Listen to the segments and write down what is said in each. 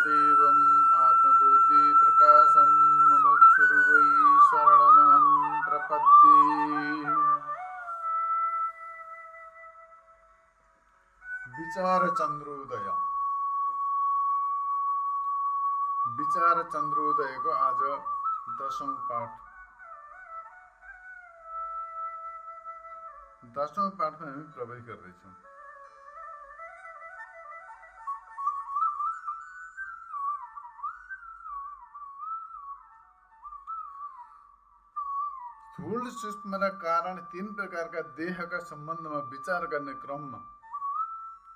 महादेवम् आत्मबुद्धिप्रकाशं मुमुक्षुर्वै शरणमहं प्रपद्ये। विचार चन्द्रोदय। विचार चन्द्रोदयको आज 10औं पाठ। 10औं पाठमा हामी प्रवेश गर्दैछौँ। स्थूल, सूक्ष्म र कारण तीन प्रकारका देहका सम्बन्धमा विचार गर्ने क्रममा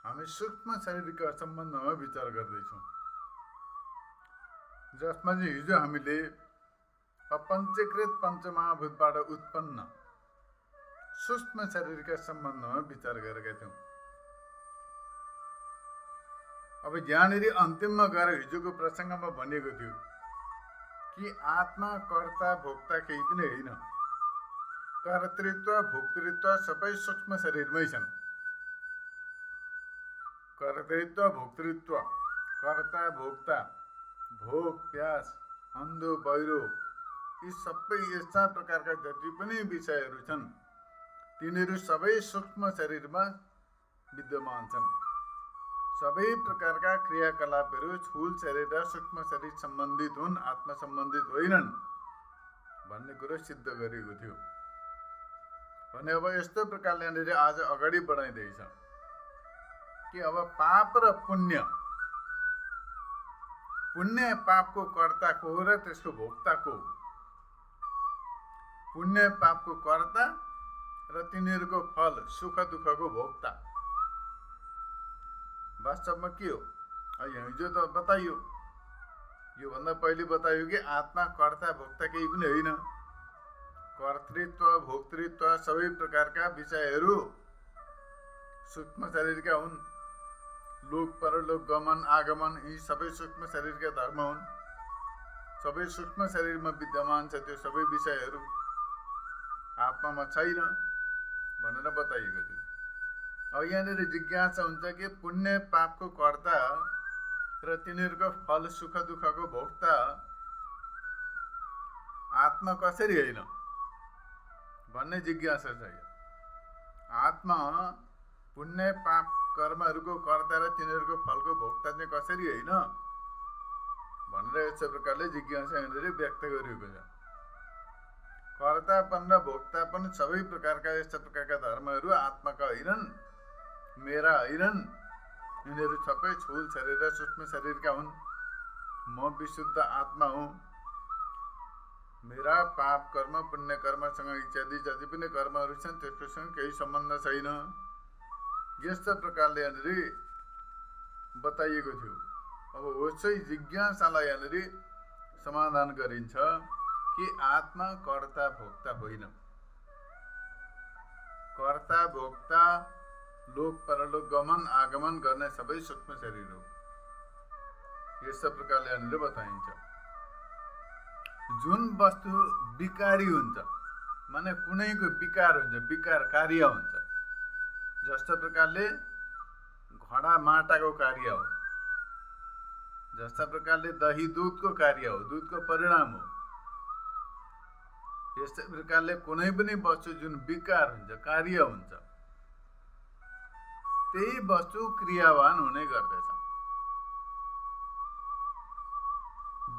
हामी सूक्ष्म शरीरका सम्बन्धमा विचार गर्दैछौँ, जसमा चाहिँ हिजो हामीले अपञ्चीकृत पञ्चमहाभूतबाट उत्पन्न सूक्ष्म शरीरका सम्बन्धमा विचार गरेका थियौँ। अब यहाँनिर अन्तिममा गएर हिजोको प्रसङ्गमा भनिएको थियो कि आत्मा कर्ता भोक्ता केही पनि होइन। कर्तृत्व भोक्तृत्व सबै सूक्ष्म शरीरमै छन्। कर्तृत्व भोक्तृत्व, कर्ता भोक्ता, भोग प्यास, अन्धो बहिरो, यी सबै यस्ता प्रकारका जति पनि विषयहरू छन् तिनीहरू सबै सूक्ष्म शरीरमा विद्यमान छन्। सबै प्रकारका क्रियाकलापहरू स्थूल शरीर र सूक्ष्म शरीर सम्बन्धित हुन्, आत्मा सम्बन्धित होइनन् भन्ने कुरो सिद्ध गरिएको थियो भने अब यस्तो प्रकारले यहाँनिर आज अगाडि बढाइँदैछ कि अब पाप र पुण्य, पुण्य पापको कर्ता को हो र त्यसको भोक्ता को हो। पुण्य पापको कर्ता र तिनीहरूको फल सुख दुःखको भोक्ता वास्तवमा के हो? हिजो त बताइयो, योभन्दा पहिले बताइयो कि आत्मा कर्ता भोक्ता केही पनि होइन। कर्तृत्व भोक्तृत्व सबै प्रकारका विषयहरू सूक्ष्म शरीरका हुन्। लोक परलोक गमन आगमन यी सबै सूक्ष्म शरीरका धर्म हुन्। सबै सूक्ष्म शरीरमा विद्यमान छ। त्यो सबै विषयहरू आत्मामा छैन भनेर बताइएको थियो। अब यहाँनिर जिज्ञासा हुन्छ कि पुण्य पापको कर्ता र तिनीहरूको फल सुख दुःखको भोक्ता आत्मा कसरी होइन भन्ने जिज्ञासा छ। आत्मा पुण्य पाप कर्महरूको कर्ता र तिनीहरूको फलको भोक्ता चाहिँ कसरी होइन भनेर यस्तो प्रकारले जिज्ञासा यहाँनिर व्यक्त गरिएको छ। कर्तापन र भोक्तापन सबै प्रकारका यस्ता प्रकारका धर्महरू आत्माका होइनन्, मेरा होइनन्। यिनीहरू सबै स्थूल शरीर र सूक्ष्म शरीरका हुन्। म विशुद्ध आत्मा हुँ। मेरा पाप कर्म पुण्य कर्मसँग इत्यादि जति पनि कर्महरू छन् त्यसकोसँग केही सम्बन्ध छैन। यस्तो प्रकारले यहाँनिर बताइएको थियो। अब उसै जिज्ञासालाई यहाँनिर समाधान गरिन्छ कि आत्मा कर्ता भोक्ता होइन। कर्ता भोक्ता लोक परलोक गमन आगमन गर्ने सबै सूक्ष्म शरीर हो। यस्तो प्रकारले यहाँनिर बताइन्छ। जुन वस्तु विकारी हुन्छ माने कुनैको विकार हुन्छ, विकार कार्य हुन्छ। जस्तो प्रकारले घडा माटाको कार्य हो, जस्ता प्रकारले दही दुधको कार्य हो, दुधको परिणाम हो। यस्तै प्रकारले कुनै पनि वस्तु जुन विकार हुन्छ, कार्य हुन्छ, त्यही वस्तु क्रियावान हुने गर्दछ।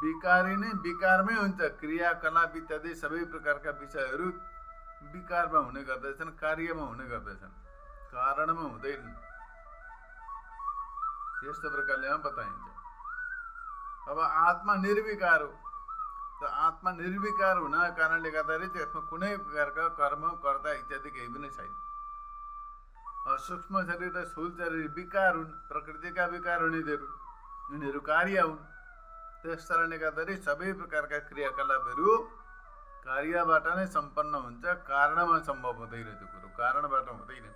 विकारी नै विकारमै हुन्छ। क्रियाकलाप इत्यादि सबै प्रकारका विषयहरू विकारमा हुने गर्दछन्, कार्यमा हुने गर्दछन्, कारणमा हुँदैन। यस्तो प्रकारले बताइन्छ। अब आत्मा निर्विकार हो। त आत्मा निर्विकार हुनाको कारणले गर्दाखेरि त्यसमा कुनै प्रकारका कर्म कर्ता इत्यादि केही पनि छैन। सूक्ष्म शरीर र स्थूल शरीर विकार हुन्, प्रकृतिका विकार हुन्, यिनीहरू कार्य हुन्। त्यस कारणले गर्दाखेरि सबै प्रकारका क्रियाकलापहरू कार्यबाट नै सम्पन्न हुन्छ, कारणमा सम्भव हुँदैन। त्यो कुरो कारणबाट हुँदैन।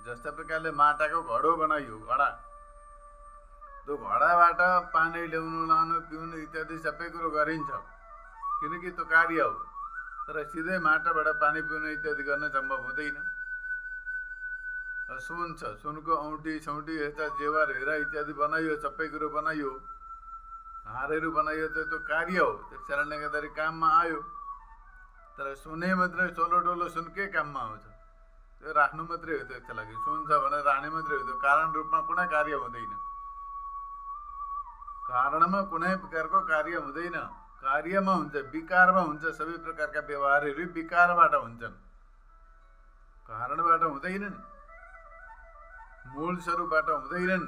जस्ता प्रकारले माटाको घडो बनाइयो, घडा, त्यो घडाबाट पानी ल्याउनु लानु पिउनु इत्यादि सबै कुरो गरिन्छ किनकि त्यो कार्य हो। तर सिधै माटाबाट पानी पिउनु इत्यादि गर्न सम्भव हुँदैन। सुन छ, सुनको औँठी सौँठी यस्ता जेवर हेरा इत्यादि बनाइयो, सबै कुरो बनाइयो, हारहरू बनाइयो त्यो कार्य हो, त्यस कारणले गर्दाखेरि काममा आयो। तर सुने मात्रै चोलो डोलो सुन के काममा आउँछ? त्यो राख्नु मात्रै हो, त्यसको लागि सुन्छ भनेर राख्ने मात्रै हो, त्यो कारण रूपमा कुनै कार्य हुँदैन। कारणमा कुनै प्रकारको कार्य हुँदैन, कार्यमा हुन्छ, विकारमा हुन्छ। सबै प्रकारका व्यवहारहरू विकारबाट हुन्छन्, कारणबाट हुँदैनन्, मूल स्वरूपबाट हुँदैनन्।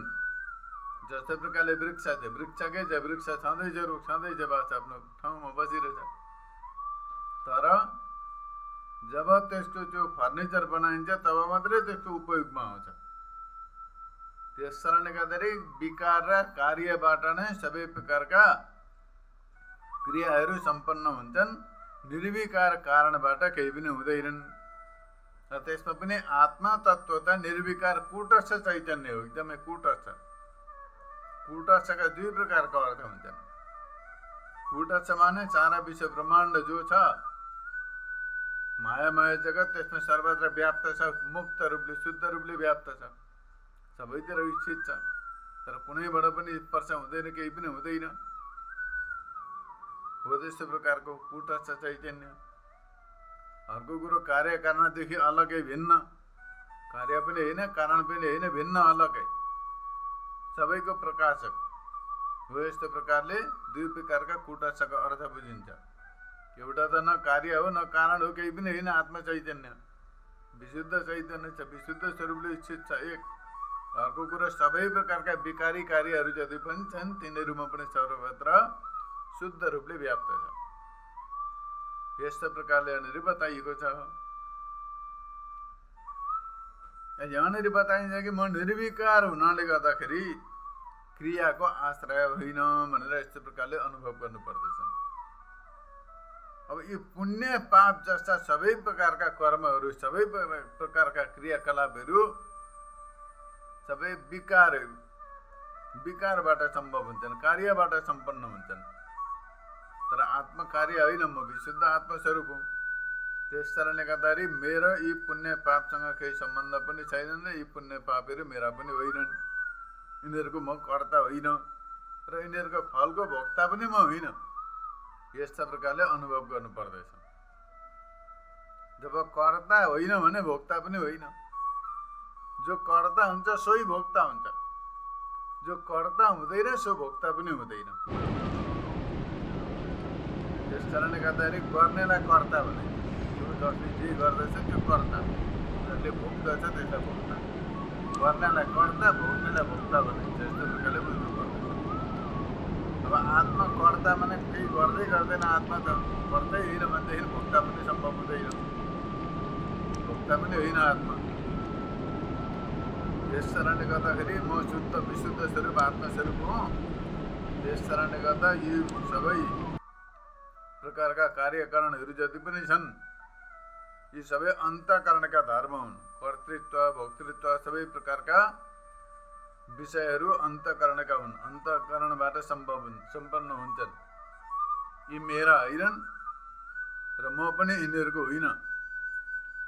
जस्तो प्रकारले वृक्ष छ, वृक्षकै छ, वृक्ष छँदैछ, रुख छँदैछ, बस आफ्नो ठाउँमा बसिरहेछ। तर जब त्यसको त्यो फर्निचर बनाइन्छ तब मात्रै त्यसको उपयोगमा आउँछ। त्यस कारणले गर्दाखेरि विकार र कार्यबाट नै सबै प्रकारका क्रियाहरू सम्पन्न हुन्छन्। निर्विकार कारणबाट केही पनि हुँदैनन्। र त्यसमा पनि आत्मा तत्त्व त निर्विकार कूटस्थ चैतन्य हो, एकदमै कूटस्थ। कूटस्थका दुई प्रकारका अर्थ हुन्छन्। कूटस्थ माने सारा विश्व ब्रह्माण्ड जो छ, मायामय जगत, त्यसमा सर्वत्र व्याप्त छ, मुक्त रूपले, शुद्ध रूपले व्याप्त छ, सबैतिर स्थित छ। तर कुनैबाट पनि स्पर्श हुँदैन, केही पनि हुँदैन। हो त्यस्तो प्रकारको कूटस्थ चैतन्य। अर्को कुरो कार्य कारणदेखि अलगै भिन्न, कार्य पनि होइन, कारण पनि होइन, भिन्न, अलगै, सबैको प्रकाशक हो। यस्तो प्रकारले दुई प्रकारका कूटस्थका अर्थ बुझिन्छ। एउटा त न कार्य हो न कारण हो, केही पनि होइन, आत्मा चैतन्य, विशुद्ध चैतन्य छ, विशुद्ध स्वरूपले स्थित छ एक। अर्को कुरो सबै प्रकारका विकारी कार्यहरू जति पनि छन् तिनीहरूमा पनि सर्वत्र शुद्ध रूपले व्याप्त छ। यस्तो प्रकारले यहाँनिर बताइएको छ। यहाँनिर बताइन्छ कि म निर्विकार हुनाले गर्दाखेरि क्रियाको आश्रय होइन भनेर यस्तो प्रकारले अनुभव गर्नुपर्दछ। अब यी पुण्य पाप जस्ता सबै प्रकारका कर्महरू, सबै प्रकारका क्रियाकलापहरू सबै विकारबाट सम्भव हुन्छन्, कार्यबाट सम्पन्न हुन्छन्। तर आत्मा कार्य होइन, म विशुद्ध आत्मस्वरूप हुँ। त्यस कारणले गर्दाखेरि मेरो यी पुण्य पापसँग केही सम्बन्ध पनि छैनन्। यी पुण्य पापहरू मेरा पनि होइनन्, यिनीहरूको म कर्ता होइन र यिनीहरूको फलको भोक्ता पनि म होइन। यस्ता प्रकारले अनुभव गर्नुपर्दछ। जब कर्ता होइन भने भोक्ता पनि होइन। जो कर्ता हुन्छ सोही भोक्ता हुन्छ, जो कर्ता हुँदैन सो भोक्ता पनि हुँदैन। त्यस कारणले गर्दाखेरि गर्नेलाई कर्ता भनिन्छ। जो जसले जे गर्दछ त्यो कर्ता, जसले भोग्दछ त्यसलाई भोक्ता। गर्नेलाई कर्ता, भोग्नेलाई भोक्ता भनिन्छ। यस्तो प्रकारले बुझ्नुपर्दछ। अब आत्मा कर्ता भने केही गर्दै गर्दैन, आत्मा त गर्दै होइन भनेदेखि भोक्ता पनि सम्भव हुँदैन, भोक्ता पनि होइन आत्मा। त्यस कारणले गर्दाखेरि म शुद्ध विशुद्ध स्वरूप आत्मस्वरूप हुँ। त्यस कारणले गर्दा यी सबै प्रकारका कार्यकरणहरू जति पनि छन् यी सबै अन्तःकरणका धर्म हुन्। कर्तृत्व, भोक्तृत्व सबै प्रकारका विषयहरू अन्तःकरणका हुन्, अन्तःकरणबाट सम्पन्न हुन्छन्। यी मेरा होइनन् र म पनि यिनीहरूको होइन।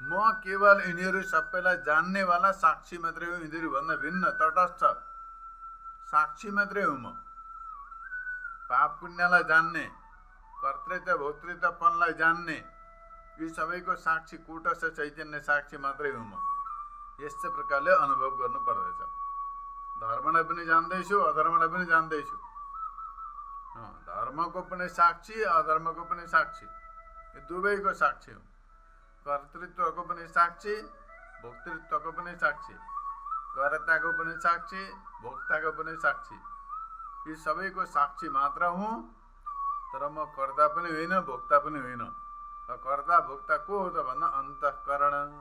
म केवल यिनीहरू सबैलाई जान्नेवाला साक्षी मात्रै हो। यिनीहरूभन्दा भिन्न तटस्थ साक्षी मात्रै हो म। पाप पुण्यलाई जान्ने, कर्तृत्व भोक्तृत्वपनलाई जान्ने, यी सबैको साक्षी कूटस्थ चैतन्य साक्षी मात्रै हो म। यस्तो प्रकारले अनुभव गर्नुपर्दछ। धर्मलाई पनि जान्दैछु, अधर्मलाई पनि जान्दैछु। धर्मको पनि साक्षी, अधर्मको पनि साक्षी, यो दुवैको साक्षी हो। कर्तृत्वको पनि साक्षी, भोक्तृत्वको पनि साक्षी, कर्ताको पनि साक्षी, भोक्ताको पनि साक्षी, यी सबैको साक्षी मात्र हुँ। तर म कर्ता पनि होइन, भोक्ता पनि होइन। कर्ता भोक्ता को हो त भन्दा अन्तःकरण,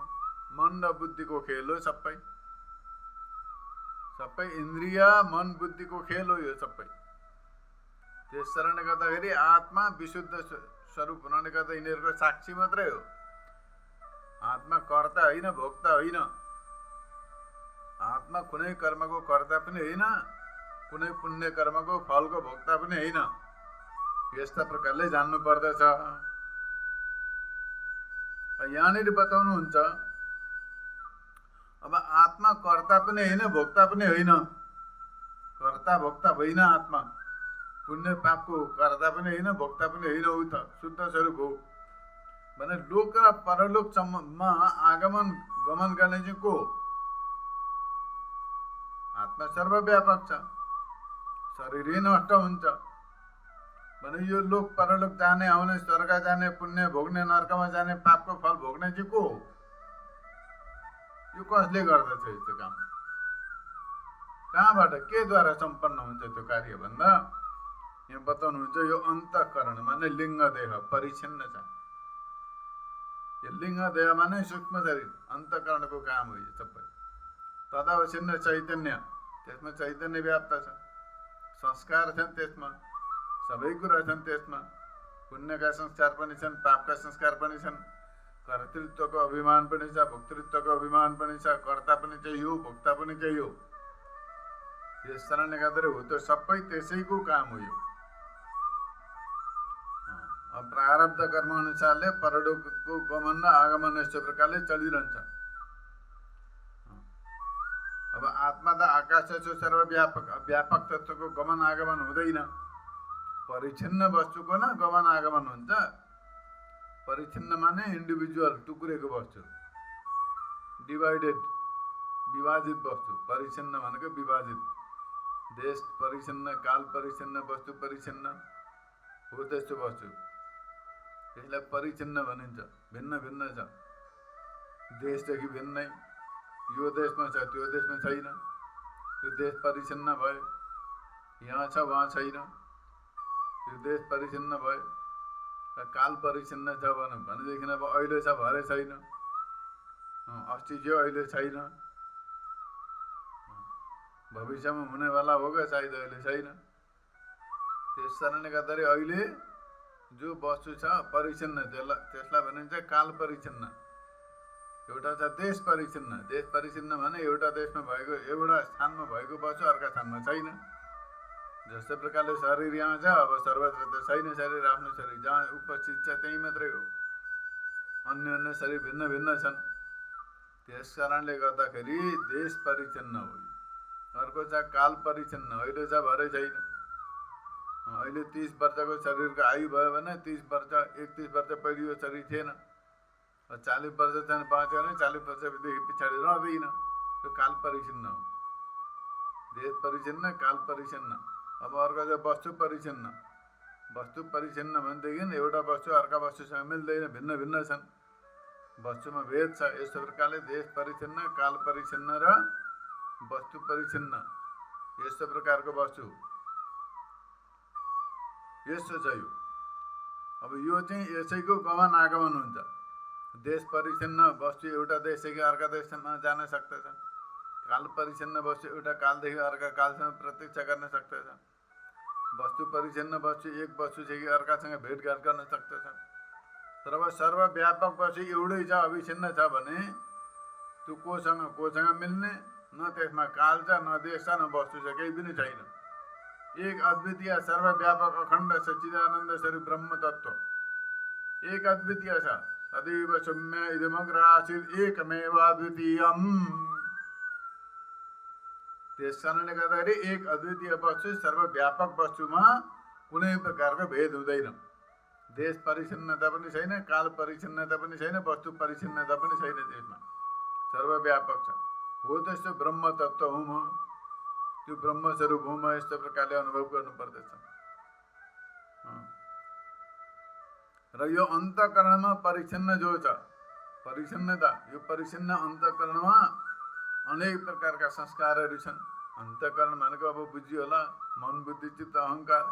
मन र बुद्धिको खेल हो। सबै इन्द्रिय, मन, बुद्धिको खेल हो यो सबै। त्यस कारणले गर्दाखेरि आत्मा विशुद्ध स्वरूप हुनाले गर्दा यिनीहरूको साक्षी मात्रै हो। आत्मा कर्ता होइन, भोक्ता होइन। आत्मा कुनै कर्मको कर्ता पनि होइन, कुनै पुण्य कर्मको फलको भोक्ता पनि होइन। यस्ता प्रकारले जान्नु पर्दछ। यहाँनिर बताउनुहुन्छ अब आत्मा कर्ता पनि होइन, भोक्ता पनि होइन। कर्ता भोक्ता होइन आत्मा। पुण्य पापको कर्ता पनि होइन, भोक्ता पनि होइन, उ त शुद्ध स्वरूप हो भने लोक र परलोकसम्ममा आगमन गमन गर्ने चाहिँ को हो? आत्मा सर्वव्यापक छ, शरीरै नष्ट हुन्छ भने यो लोक परलोक जाने, आउने, स्वर्ग जाने, पुण्य भोग्ने, नर्कमा जाने, पापको फल भोग्ने चाहिँ को हो? यो कसले गर्दछ यस्तो काम? कहाँबाट, के द्वारा सम्पन्न हुन्छ त्यो कार्य भन्दा यहाँ बताउनुहुन्छ यो अन्तःकरण माने लिङ्ग देह परिच्छिन्न छ। यो लिङ्ग देह माने सूक्ष्म शरीर, अन्तःकरणको काम हो यो सबै। तदावच्छिन्न चैतन्य, त्यसमा चैतन्य व्याप्त छ, संस्कार छन् त्यसमा, सबै कुरा छन् त्यसमा, पुण्यका संस्कार पनि छन्, पापका संस्कार पनि छन्, कर्तृत्वको अभिमान पनि छ, भोक्तृत्वको अभिमान पनि छ, कर्ता पनि चाहियो, भोक्ता पनि चाहियो। यस कारणले गर्दा हो त सबै त्यसैको काम हो यो। प्रारब्ध कर्म अनुसारले परलोकको गमन र आगमन यस्तो प्रकारले चलिरहन्छ। अब आत्मा त आकाश छ, सर्वव्यापक, व्यापक तत्त्वको गमन आगमन हुँदैन। परिच्छिन्न वस्तुको न गमन आगमन हुन्छ। परिच्छिन्न माने इन्डिभिजुअल, टुक्रेको वस्तु, डिभाइडेड, विभाजित वस्तु। परिच्छिन्न भनेको विभाजित, देश परिच्छिन्न, काल परिच्छिन्न, वस्तु परिच्छिन्न हो त्यस्तो वस्तु, यसलाई परिच्छिन्न भनिन्छ। भिन्न भिन्न छ, देशदेखि भिन्नै, यो देशमा छ त्यो देशमा छैन, यो देश परिच्छिन्न भयो, यहाँ छ वहाँ छैन, यो देश परिच्छिन्न भयो। काल परिच्छिन्न छ भनेदेखि अब अहिले छ भरे छैन, अस्ति थियो अहिले छैन, भविष्यमा हुनेवाला होगा सायद अहिले छैन। त्यस कारणले गर्दाखेरि अहिले जो वस्तु छ परिच्छिन्न, त्यसलाई भनिन्छ काल परिच्छिन्न। एउटा छ देश परिच्छिन्न। देश परिच्छिन्न भने एउटा देशमा भएको, एउटा स्थानमा भएको वस्तु अर्का स्थानमा छैन। जस्तो प्रकारले शरीर यहाँ छ, अब सर्वत्र त छैन शरीर, आफ्नो शरीर जहाँ उपस्थित छ त्यही मात्रै हो, अन्य अन्य शरीर भिन्न भिन्न छन्। त्यस कारणले गर्दाखेरि देश परिच्छिन्न हो। अर्को छ काल परिच्छिन्न, अहिले छ भरे छैन। अहिले 30 वर्षको शरीरको आयु भयो भने 30 वर्ष 31 वर्ष पहिले यो शरीर थिएन, 40 वर्षसम्म बाँच्यो भने 40 वर्षदेखि पछाडि रहँदैन। त्यो काल परिच्छिन्न हो। देश परिच्छिन्न, काल परिच्छिन्न। अब अर्को छ वस्तु परिच्छिन्न। वस्तु परिच्छिन्न भनेदेखि एउटा वस्तु अर्का वस्तुसँग मिल्दैन, भिन्न भिन्न छन्, वस्तुमा भेद छ। यस्तो प्रकारले देश परिच्छिन्न, काल परिच्छिन्न र वस्तु परिच्छिन्न, यस्तो प्रकारको वस्तु यस्तो छ यो। अब यो चाहिँ यसैको गमन आगमन हुन्छ। देश परिच्छिन्न वस्तु एउटा देशदेखि अर्का देशमा जान सक्दछ। काल परिच्छिन्न वस्तु एउटा कालदेखि अर्का कालसम्म प्रत्यक्ष गर्न सक्दछ। वस्तु परिच्छिन्न वस्तु एक वस्तुदेखि अर्कासँग भेटघाट गर्न सक्दछ। तर अब सर्वव्यापक वस्तु एउटै छ, अविच्छिन्न छ भने त्यो कोसँग मिल्ने, न त्यसमा काल छ, न देश छ, न वस्तु छ, केही पनि छैन। एक अद्वितीय सर्वव्यापक अखण्ड सच्चिदानन्द स्वरूप ब्रह्म तत्त्व एक अद्वितीय छ। सदैव सौम्य इदमग्र आसीत् एकमेव अद्वितीयम्। त्यस कारणले गर्दाखेरि एक अद्वितीय वस्तु सर्वव्यापक वस्तुमा कुनै प्रकारको भेद हुँदैन। देश परिच्छिन्नता पनि छैन, काल परिच्छिन्नता पनि छैन, वस्तु परिच्छिन्नता पनि छैन, त्यसमा सर्वव्यापक छ। हो त्यस्तो ब्रह्म तत्त्व हुँ म, त्यो ब्रह्म स्वरूप हुँ म, यस्तो प्रकारले अनुभव गर्नुपर्दछ। र यो अन्तःकरणमा परिच्छिन्न जो छ, परिच्छिन्नता, यो परिच्छिन्न अन्तःकरणमा अनेक प्रकारका संस्कारहरू छन्। अन्तःकरण भनेको अब बुझियो होला, मन बुद्धि चित्त अहङ्कार।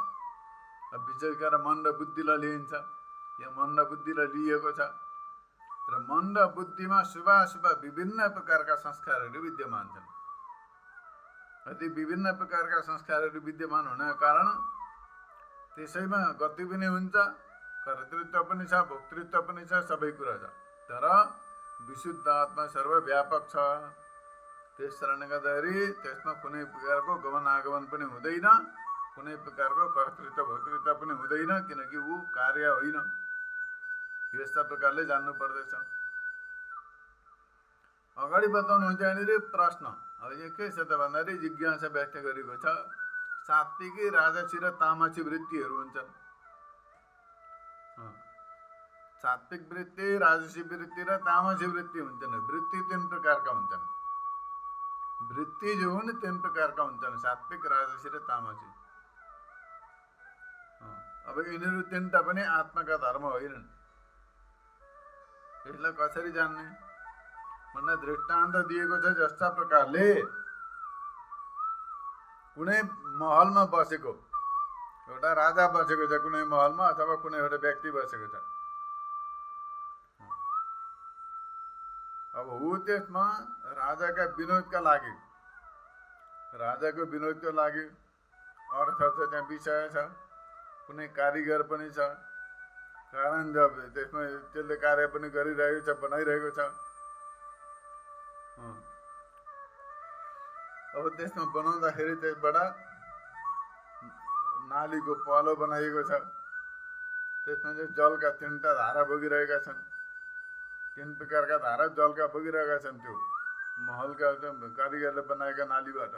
विशेष गरेर मन र बुद्धिलाई लिइन्छ। यहाँ मन र बुद्धिलाई लिएको छ र मन र बुद्धिमा शुभाशुभ विभिन्न प्रकारका संस्कारहरू विद्यमान छन्। यदि विभिन्न प्रकारका संस्कारहरू विद्यमान हुनको कारण त्यसैमा गति पनि हुन्छ, कर्तृत्व पनि छ, भोक्तृत्व पनि छ, सबै कुरा छ। तर विशुद्ध आत्मा सर्वव्यापक छ। त्यस कारणले गर्दाखेरि त्यसमा कुनै प्रकारको गमन आगमन पनि हुँदैन, कुनै प्रकारको कर्तृत्व भोक्तृत्व पनि हुँदैन, किनकि ऊ कार्य होइन। यस्ता प्रकारले जान्नु पर्दछ। अगाडि बताउनुहुन्छ यहाँनिर प्रश्न। अब यो के छ त भन्दाखेरि जिज्ञासा व्यक्त गरेको छ। सात्विकी राजसी र तामसी वृत्तिहरू हुन्छन्। सात्विक वृत्ति, राजसी वृत्ति र तामसी वृत्ति हुन्छन्। वृत्ति 3 प्रकारका हुन्छन्। वृत्ति जो हुन् 3 प्रकारका हुन्छन्, सात्विक, राजसी र तामसी। अब यिनीहरू 3टा पनि आत्माका धर्म होइनन्। यसलाई कसरी जान्ने भन्ने दृष्टान्त दिएको छ। जस्ता प्रकारले कुनै महलमा बसेको एउटा राजा बसेको छ, कुनै महलमा अथवा कुनै एउटा व्यक्ति बसेको छ। अब ऊ त्यसमा राजाको विनोदका लागि अर्थ छ, त्यहाँ विषय छ, कुनै कारिगर पनि छ, कारण जब त्यसमा त्यसले कार्य पनि गरिरहेको छ, बनाइरहेको छ। अब त्यसमा बनाउँदाखेरि त्यसबाट नालीको पालो बनाइएको छ। त्यसमा चाहिँ जलका 3टा धारा बगिरहेका छन्। 3 प्रकारका धारा जलका बगिरहेका छन्। त्यो महलका कारिगरले बनाएका नालीबाट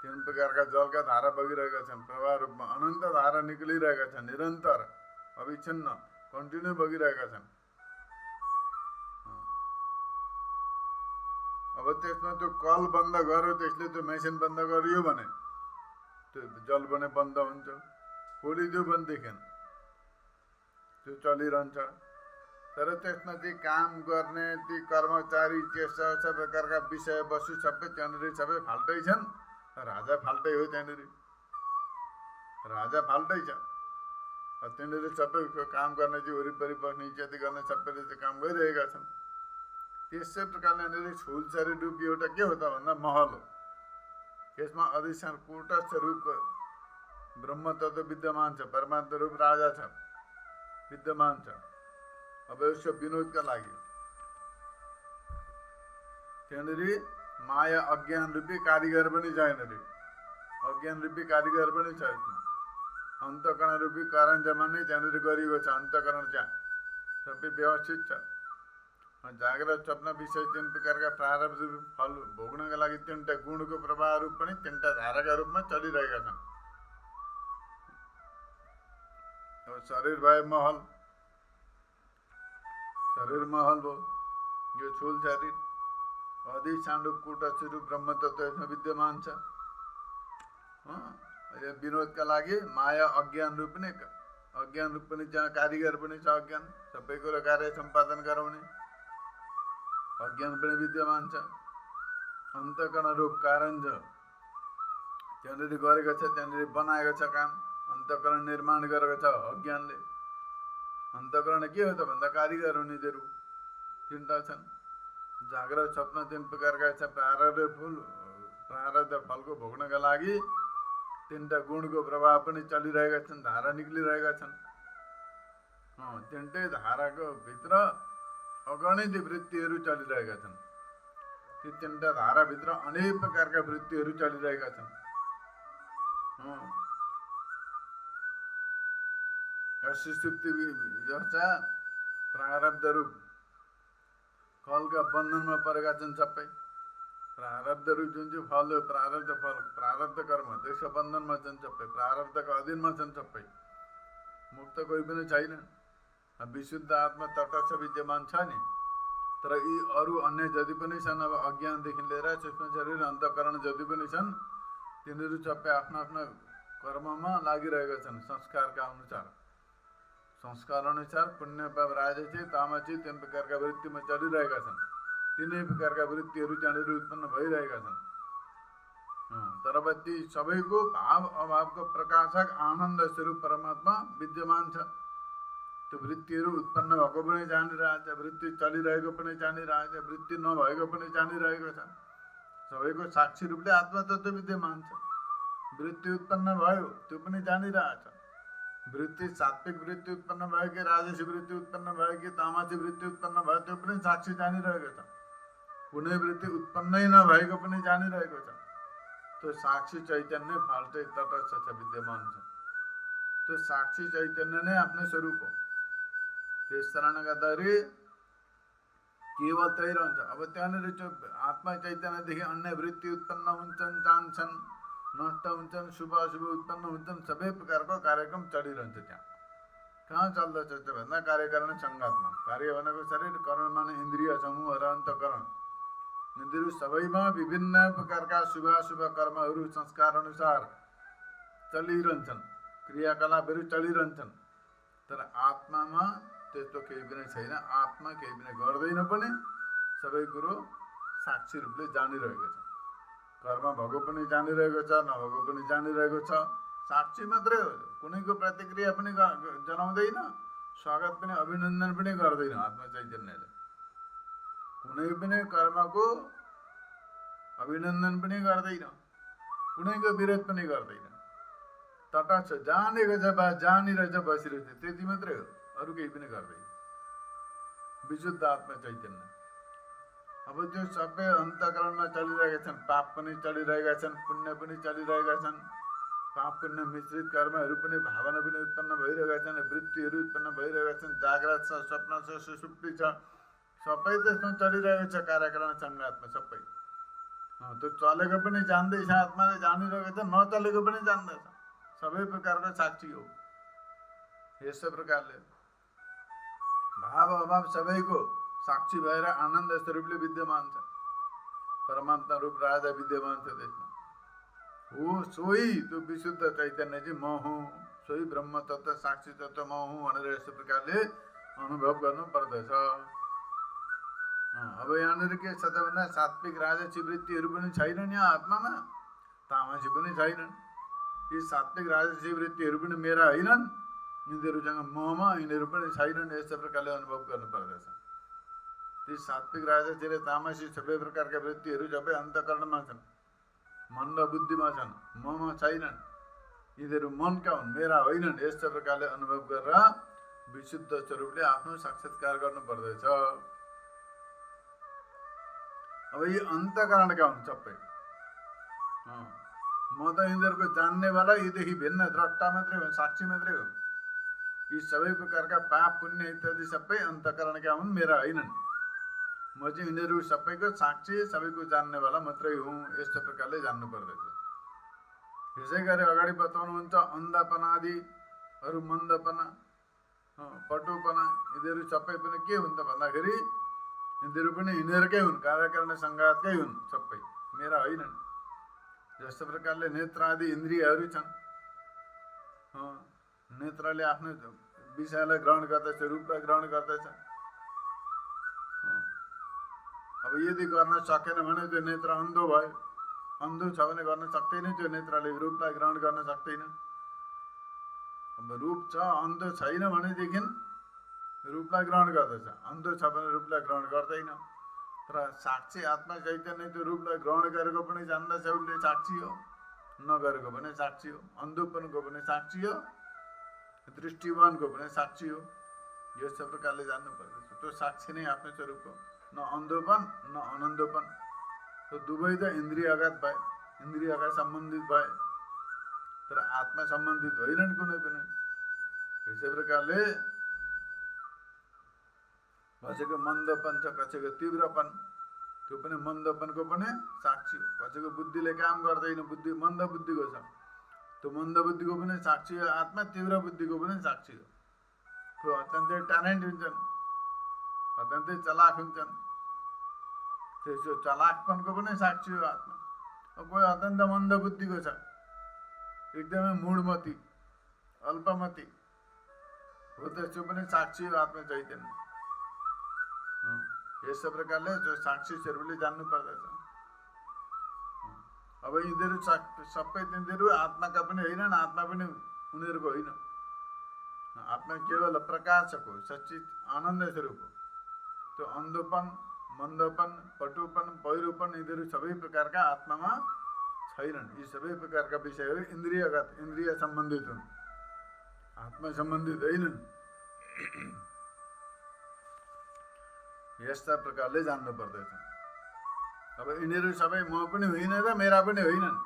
3 प्रकारका जलका धारा बगिरहेका छन्। प्रवाह रूपमा अनन्त धारा निक्लिरहेका छन्, निरन्तर अविच्छिन्न कन्टिन्यू बगिरहेका छन्। अब त्यसमा त्यो कल बन्द गर्यो, त्यसले त्यो मेसिन बन्द गरियो भने त्यो जल पनि बन्द हुन्छ। खोलिदियो भनेदेखि त्यो चलिरहन्छ। तर त्यसमा ती काम गर्ने ती कर्मचारी सब प्रकारका विषय वस्तु सबै त्यहाँनिर सबै फाल्टै छन्। राजा फाल्टै हो, त्यहाँनिर राजा फाल्टै छ। त्यहाँनिर सबै काम गर्ने चाहिँ वरिपरि बस्ने इत्यादि गर्ने सबैले त्यो काम गरिरहेका छन्। त्यसै प्रकारले यहाँनिर छुलछारी रूप एउटा के हो त भन्दा महल हो। यसमा अधिष्ठान कूटस्थ रूपको ब्रह्म तत्व विद्यमान छ, परमात्मा रूप राजा छ, विद्यमान छ। अब यसको विनोदका लागि त्यहाँनिर माया अज्ञान रूपी कारिगर पनि छ। यहाँनिर अज्ञान रूपी कारिगर पनि छ। यसमा अन्तःकरण रूपी कारण जमा नै त्यहाँनिर गरिएको छ। अन्तःकरण त्यहाँ सबै व्यवस्थित छ। जागृत स्वप्न विषय 3 प्रकारका प्रारब्ध फल भोग्नका लागि 3टा गुणको प्रवाह रूप पनि 3टा धाराका रूपमा चलिरहेका छन्। अब शरीर भए महल, शरीर महल हो। यो छुल शरीर अधिष्ठान रूप कूटस्थ रूप ब्रह्म तत्व यसमा विद्यमान छ। यो विनोदका लागि माया अज्ञान रूप पनि त्यहाँ कारिगर पनि छ। अज्ञान सबै कुरो कार्य सम्पादन गराउने अज्ञान पनि विद्यमान छ। अन्तःकरण रूप कारण छ, त्यहाँनिर गरेको छ, त्यहाँनिर बनाएको छ काम। अन्तःकरण निर्माण गरेको छ अज्ञानले। अन्तःकरण के हो त भन्दा कारिगर हो। निजहरू 3टा छन्। जागृत स्वप्न 3 प्रकारका छ। प्रारब्ध फलको भोग्नका लागि 3टा गुणको प्रभाव पनि चलिरहेका छन्, धारा निक्लिरहेका छन्। 3टै धाराको भित्र अगणित वृत्तिहरू चलिरहेका छन्। ती 3टा धाराभित्र अनेक प्रकारका वृत्तिहरू चलिरहेका छन्। सुषुप्ति जस्ता प्रारब्ध रूप फलका बन्धनमा परेका छन्। सबै प्रारब्ध रूप जुन चाहिँ फल हो, प्रारब्ध फल, प्रारब्ध कर्म, त्यसको बन्धनमा छन्। सबै प्रारब्धको अधीनमा छन्। सबै मुक्त कोही पनि छैन। विशुद्ध आत्मा तटस्थ विद्यमान छ नि। तर यी अरू अन्य जति पनि छन्, अब अज्ञानदेखि लिएर सूक्ष्म शरीर अन्तःकरण जति पनि छन्, तिनीहरू सबै आफ्ना आफ्ना कर्ममा लागिरहेका छन्। संस्कार अनुसार पुण्य पाप राजसी तामसी 3 प्रकारका वृत्तिमा चलिरहेका छन्। 3 प्रकारका वृत्तिहरू त्यहाँनिर उत्पन्न भइरहेका छन्। तर ती सबैको भाव अभावको प्रकाशक आनन्द स्वरूप परमात्मा विद्यमान छ। त्यो वृत्तिहरू उत्पन्न भएको पनि जानिरहेछ, वृत्ति चलिरहेको पनि जानिरहेछ, वृत्ति नभएको पनि जानिरहेको छ। सबैको साक्षी रूपले आत्मा तत्त्व विद्यमान छ। वृत्ति उत्पन्न भयो त्यो पनि जानिरहेछ। वृत्ति सात्विक वृत्ति उत्पन्न भयो कि राजसी वृत्ति उत्पन्न भयो कि तामसी वृत्ति उत्पन्न भयो त्यो पनि साक्षी जानिरहेको छ। कुनै वृत्ति उत्पन्नै नभएको पनि जानिरहेको छ। त्यो साक्षी चैतन्य फाल्टै तटस्थ छ, विद्यमान छ। त्यो साक्षी चैतन्य नै आफ्नै स्वरूप हो। त्यस कारणले गर्दाखेरि केवल त्यही रहन्छ। अब त्यहाँनिर आत्मा चैतन्यदेखि अन्य वृत्ति उत्पन्न हुन्छन्, जान्छन्, नष्ट हुन्छन्, शुभ अशुभ उत्पन्न हुन्छन्, सबै प्रकारको कार्यक्रम चलिरहन्छ त्यहाँ। कहाँ चल्दछ त्यो भन्दा कार्यकारण सङ्घातमा। कार्य भनेको शरीर, करण माने इन्द्रिय समूह र अन्तःकरण। यिनीहरू सबैमा विभिन्न प्रकारका शुभ अशुभ कर्महरू संस्कार अनुसार चलिरहन्छन्, क्रियाकलापहरू चलिरहन्छन्। तर आत्मामा त्यस्तो केही पनि छैन। आत्मा केही पनि गर्दैन पनि, सबै कुरो साक्षी रूपले जानिरहेको छ। कर्म भएको पनि जानिरहेको छ, नभएको पनि जानिरहेको छ। साक्षी मात्रै हो, कुनैको प्रतिक्रिया पनि जनाउँदैन, स्वागत पनि अभिनन्दन पनि गर्दैन। आत्मा चैतन्यले कुनै पनि कर्मको अभिनन्दन पनि गर्दैन, कुनैको विरोध पनि गर्दैन। तटस्थ, जानेको छ बा जानिरहेछ, बसिरहेछ, त्यति मात्रै हो, अरू केही पनि गर्दैन। विशुद्ध आत्मा चैतन्य। अब त्यो सबै अन्तःकरणमा चलिरहेका छन्। पाप पनि चलिरहेका छन्, पुण्य पनि चलिरहेका छन्। पाप पुण्य मिश्रित कर्महरू पनि, भावना पनि उत्पन्न भइरहेका छन्, वृत्तिहरू उत्पन्न भइरहेका छन्। जाग्रत छ, स्वप्न छ, सुषुप्ति छ, सबै त्यसमा चलिरहेको छ। कार्यकारण सङ्घातमा सबै त्यो चलेको पनि जान्दैछ, आत्माले जानिरहेको छ, नचलेको पनि जान्दैछ। सबै प्रकारको साक्षी हो। यस्तो प्रकारले भाव अभाव सबैको साक्षी भएर आनन्द स्वरूपले विद्यमान छ। परमात्मा रूप राजा विद्यमान छ त्यसमा। हो सोही त्यो विशुद्ध चैतन्य चाहिँ म हुँ, सोही ब्रह्म तत्त्व साक्षी तत्त्व म हुँ भनेर यस्तो प्रकारले अनुभव गर्नु पर्दछ। अब यहाँनिर के छ त भन्दा सात्विक राजसी वृत्तिहरू पनि छैनन् यहाँ आत्मामा, तामसी पनि छैनन्। यी सात्विक राजसी वृत्तिहरू पनि मेरा होइनन्, यिनीहरूसँग ममा यिनीहरू पनि छैनन्। यस्तो प्रकारले अनुभव गर्नु पर्दछ। ती सात्विक राजसी र तामसी सबै प्रकारका वृत्तिहरू सबै अन्तःकरणमा छन्, मन र बुद्धिमा छन्, ममा छैनन्। यिनीहरू मनका हुन्, मेरा होइनन्। यस्तो प्रकारले अनुभव गरेर विशुद्ध स्वरूपले आफ्नो साक्षात्कार गर्नु पर्दछ। अब यी अन्तःकरणका हुन् सबै। म त यिनीहरूको जान्नेवाला, यीदेखि भिन्न द्रष्टा मात्रै हो, साक्षी मात्रै हो। यी सबै प्रकारका पाप पुण्य इत्यादि सबै अन्तःकरणका हुन्, मेरा होइनन्। म चाहिँ यिनीहरू सबैको साक्षी, सबैको जान्नेवाला मात्रै हुँ। यस्तो प्रकारले जान्नु पर्दछ। यसै गरी अगाडि बताउनुहुन्छ अन्धपना आदिहरू, मन्दपना, पटुपना, यिनीहरू सबै पनि के हुन् त भन्दाखेरि यिनीहरू पनि यिनीहरूकै हुन्, कार्यकारण सङ्घातकै हुन्, सबै मेरा होइनन्। जस्तो प्रकारले नेत्र आदि इन्द्रियहरू छन्। नेत्रले आफ्नो विषयलाई ग्रहण गर्दछ, रूपलाई ग्रहण गर्दछ। अब यदि गर्न सकेन भने त्यो नेत्र अन्धो भयो। अन्धो छ भने गर्न सक्दैन, त्यो नेत्रले रूपलाई ग्रहण गर्न सक्दैन। अब रूप छ, अन्धो छैन भनेदेखि रूपलाई ग्रहण गर्दछ, अन्धो छ भने रूपलाई ग्रहण गर्दैन। तर साक्षी आत्मा चैतन्य त्यो रूपलाई ग्रहण गरेको पनि जान्दछ, उसले साक्षी हो। नगरेको पनि साक्षी हो। अन्धोपनको पनि साक्षी हो, दृष्टिवानको पनि साक्षी हो। यस्तो प्रकारले जान्नु पर्दछ। त्यो साक्षी नै आफ्नो स्वरूप हो। न अन्धोपन न अनन्धोपन, त्यो दुवै त इन्द्रियगत भए, इन्द्रियका सम्बन्धित भए, तर आत्मा सम्बन्धित होइनन् कुनै पनि। यसै प्रकारले कसैको मन्दपन छ, कसैको तीव्रपन, त्यो पनि मन्दपनको पनि साक्षी हो। कसैको बुद्धिले काम गर्दैन, बुद्धि मन्द बुद्धिको छ, त्यो मन्द बुद्धिको पनि साक्षी हो आत्मा। तीव्र बुद्धिको पनि साक्षी हो। त्यो अत्यन्तै ट्यालेन्ट हुन्छन्, अत्यन्तै चलाक हुन्छन्, त्यसो चलाकपनको पनि साक्षी हो आत्मा। अब कोही अत्यन्त मन्द बुद्धिको छ, एकदमै मूढमती, अल्पमती हो, त्यसो पनि साक्षी हो आत्मा चैतन्य। यस्तो प्रकारले जो साक्षी स्वरूपले जान्नु पर्दछ। अब यिनीहरू सबै तिनीहरू आत्माका पनि होइनन्, आत्मा पनि उनीहरूको होइन। आत्मा केवल प्रकाशक हो, सच्चित आनन्द स्वरूप हो। त्यो अन्धोपन, मन्दपन, पटुपन, पहिरोपन यिनीहरू सबै प्रकारका आत्मामा छैनन्। यी सबै प्रकारका विषयहरू इन्द्रियगत, इन्द्रिय सम्बन्धित हुन्, आत्मा सम्बन्धित होइनन्। यस्ता प्रकारले जान्नु पर्दछ। अब यिनीहरू सबै म पनि होइन र मेरा पनि होइनन्।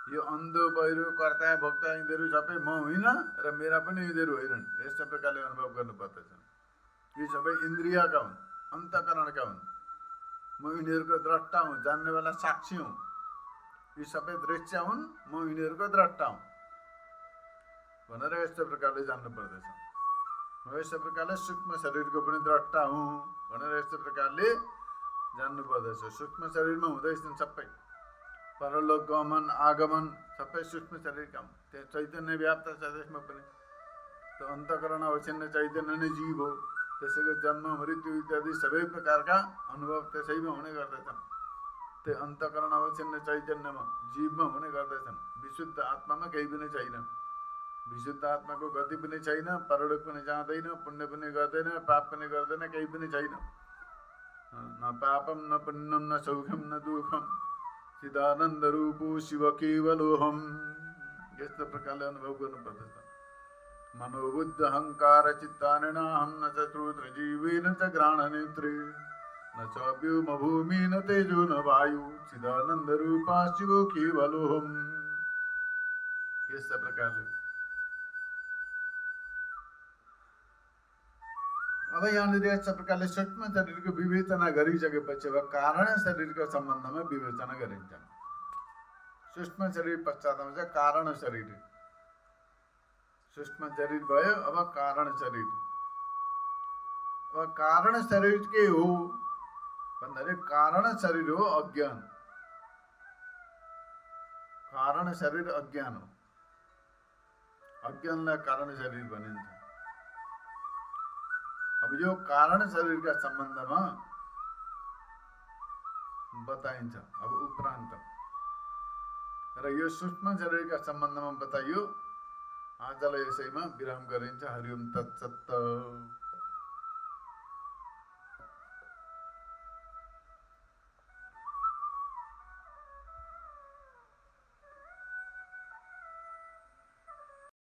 यो अन्धो, पहिरो, कर्ता, भोक्ता यिनीहरू सबै म होइन र मेरा पनि यिनीहरू होइनन्। यस्तो प्रकारले अनुभव गर्नु पर्दछ। यी सबै इन्द्रियका हुन्, अन्तःकरणका हुन्। म यिनीहरूको द्रष्टा हुँ, जान्नेवाला साक्षी हुँ। यी सबै दृश्य हुन्, म यिनीहरूको द्रष्टा हुँ भनेर यस्तो प्रकारले जान्नु पर्दछ। म यस्तो प्रकारले सूक्ष्म शरीरको पनि द्रष्टा हुँ भनेर यस्तो प्रकारले जान्नु पर्दछ। सूक्ष्म शरीरमा हुँदैछन् सबै, परलोक गमन आगमन सबै सूक्ष्म शरीरका हुन्। त्यहाँ चैतन्य व्याप्त छ त्यसमा पनि। त्यो अन्तःकरण अवच्छिन्न चैतन्य नै जीव हो। त्यसैको जन्म मृत्यु इत्यादि सबै प्रकारका अनुभव त्यसैमा हुने गर्दछन्। त्यो अन्तःकरण अवच्छिन्न चैतन्यमा जीवमा हुने गर्दछन्। विशुद्ध आत्मामा केही पनि छैन। विशुद्ध आत्माको गति पनि छैन, परलोक पनि जाँदैन, पुण्य पनि गर्दैन, पाप पनि गर्दैन, केही पनि छैन। न पापम न पुण्यम न सौख्यम न दुःखम चिदानन्द रूपो शिव केवलोहम। यस्तो प्रकारले अनुभव गर्नुपर्दछ। मनोबुद्ध अहङ्कार चित्तानिनाहं न च श्रोत्रजीवेन च घ्राणनेत्रे न च व्योम भूमि न तेजो न वायु चिदानन्द रूपा शिवो केवलोहम। यस्ता प्रकारले अब यहाँनिर यस्ता प्रकारले सूक्ष्म शरीरको विवेचना गरिसकेपछि अब कारण शरीरको सम्बन्धमा विवेचना गरिन्छ। सूक्ष्म शरीर पश्चात आउँछ कारण शरीर। सूक्ष्म शरीर भयो, अब कारण शरीर। अब कारण शरीर के हो भन्दाखेरि कारण शरीर हो अज्ञान। कारण शरीर अज्ञान हो। अज्ञानलाई कारण शरीर भनिन्छ। अब यो कारण शरीरका सम्बन्धमा बताइन्छ अब उपरान्त, र यो सूक्ष्म शरीरका सम्बन्धमा बताइयो। आजलाई यसैमा विराम गरिन्छ। हरि ओम तत्सत्।